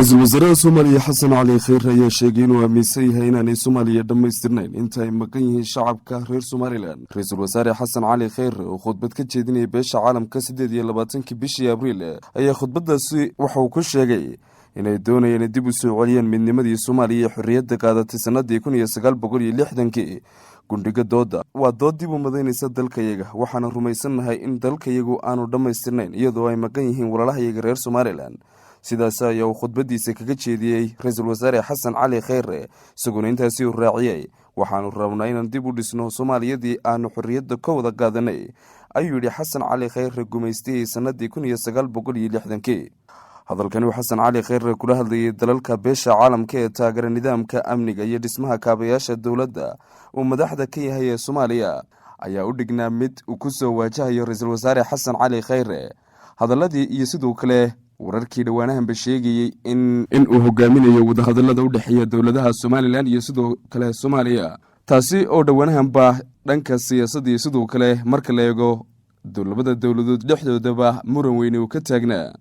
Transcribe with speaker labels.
Speaker 1: ra-iisul wasaaraha soomaaliya xasan cali kheyre ayaa sheegay inuu aaminsan yahay inaanay soomaaliya dhammaystirnayn inta ay maqan yihiin shacabka reer somalilan. ra-iisul wasaare xasan cali kheyre oo khudbad ka jeedinayay beesha caalamka 28 bishii abriil ayaa khudbadaasi waxa uu ku sheegay inay doonayeen dib u soo celiyaan midnimadii soomaaliya ee xorriyadda qaadatay sanadii 1960 gundhiga dooda waa dood dib u madaynaysa dalkayaga. waxaana rumaysannahay in dalkayagu aanu dhammaystirnayn iyadoo ay maqan yihiin walaalahayaga reer somalilan. sidaas ayaa uu khudbadiisa kaga jeediyey ra-iisul wasaare xasan cali kheyre, isaguna intaasi uu raaciyey waxaanu rabnaa inaan dib u dhisno soomaaliyadii aanu xorriyadda ka wada qaadanay, ayuu yidhi xasan cali kheyre gumaystiyey sanadii 1960. hadalkani uu xasan cali kheyre kula hadlayay dalalka beesha caalamka ee taageera nidaamka amniga iyo dhismaha kaabayaasha dowladda uu madaxda ka yahay ee soomaaliya ayaa u dhignaa mid uu ku soo waajahayo ra-iisul wasaare xasan cali kheyre. hadaladii iyo sidoo kale wararkii dhowaanahanba sheegayey in uu hogaaminayo wadahadalada u dhexeeya dowladaha somalilan iyo sidoo kale soomaaliya, taasi oo dhowaanahanba dhanka siyaasadda iyo sidoo kale marka la eego labada dowladood dhexdoodaba muran weyne uu ka taagnaa.